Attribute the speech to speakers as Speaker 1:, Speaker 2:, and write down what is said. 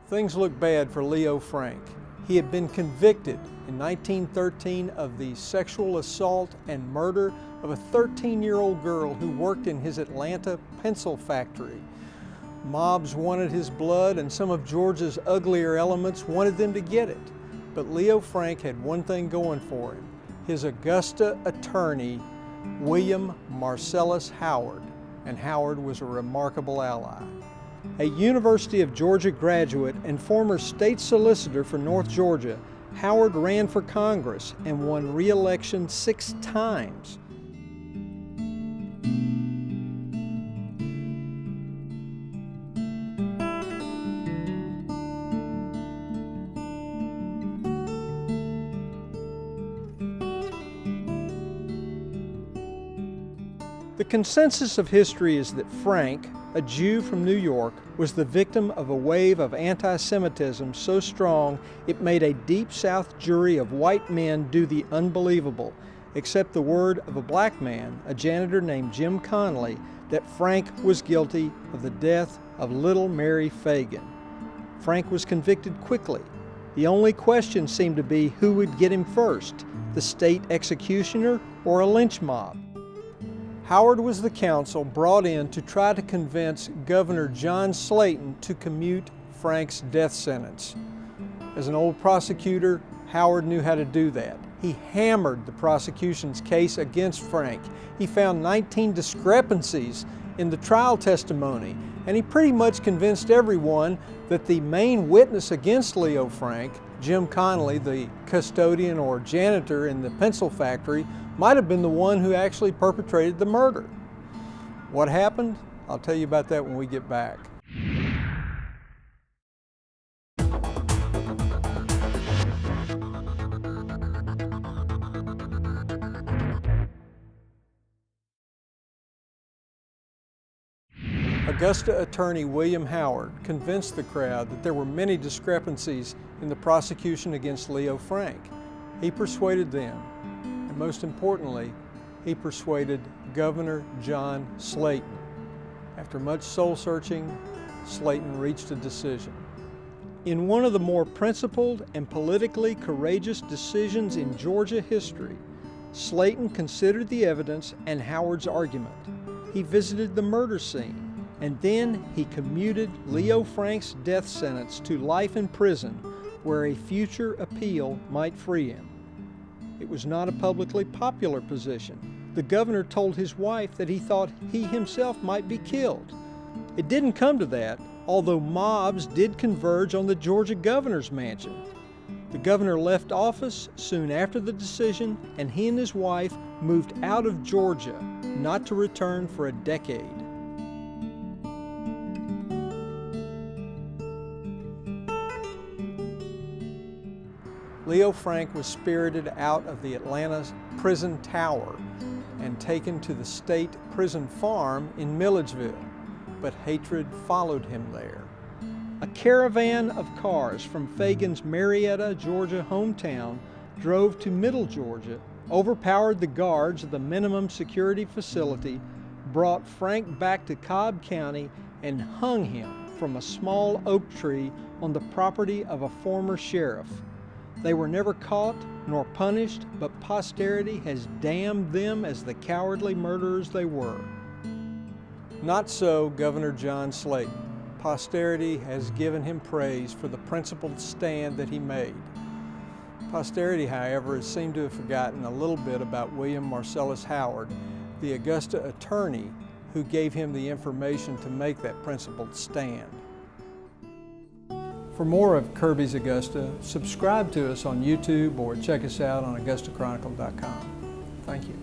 Speaker 1: Things looked bad for Leo Frank. He had been convicted in 1913 of the sexual assault and murder of a 13-year-old girl who worked in his Atlanta pencil factory. Mobs wanted his blood, and some of Georgia's uglier elements wanted them to get it. But Leo Frank had one thing going for him: his Augusta attorney, William Marcellus Howard, and Howard was a remarkable ally. A University of Georgia graduate and former state solicitor for North Georgia, Howard ran for Congress and won re-election 6 times. The consensus of history is that Frank, a Jew from New York, was the victim of a wave of anti-Semitism so strong it made a Deep South jury of white men do the unbelievable, accept the word of a black man, a janitor named Jim Conley, that Frank was guilty of the death of little Mary Fagan. Frank was convicted quickly. The only question seemed to be who would get him first, the state executioner or a lynch mob. Howard was the counsel brought in to try to convince Governor John Slayton to commute Frank's death sentence. As an old prosecutor, Howard knew how to do that. He hammered the prosecution's case against Frank. He found 19 discrepancies in the trial testimony, and he pretty much convinced everyone that the main witness against Leo Frank, Jim Conley, the custodian or janitor in the pencil factory, might have been the one who actually perpetrated the murder. What happened? I'll tell you about that when we get back. Augusta attorney William Howard convinced the crowd that there were many discrepancies in the prosecution against Leo Frank. He persuaded them, and most importantly, he persuaded Governor John Slayton. After much soul-searching, Slayton reached a decision. In one of the more principled and politically courageous decisions in Georgia history, Slayton considered the evidence and Howard's argument. He visited the murder scene, and then he commuted Leo Frank's death sentence to life in prison, where a future appeal might free him. It was not a publicly popular position. The governor told his wife that he thought he himself might be killed. It didn't come to that, although mobs did converge on the Georgia governor's mansion. The governor left office soon after the decision, and he and his wife moved out of Georgia, not to return for a decade. Leo Frank was spirited out of the Atlanta prison tower and taken to the state prison farm in Milledgeville, but hatred followed him there. A caravan of cars from Fagan's Marietta, Georgia hometown drove to Middle Georgia, overpowered the guards of the minimum security facility, brought Frank back to Cobb County, and hung him from a small oak tree on the property of a former sheriff. They were never caught nor punished, but posterity has damned them as the cowardly murderers they were. Not so Governor John Slayton. Posterity has given him praise for the principled stand that he made. Posterity, however, has seemed to have forgotten a little bit about William Marcellus Howard, the Augusta attorney who gave him the information to make that principled stand. For more of Kirby's Augusta, subscribe to us on YouTube or check us out on AugustaChronicle.com. Thank you.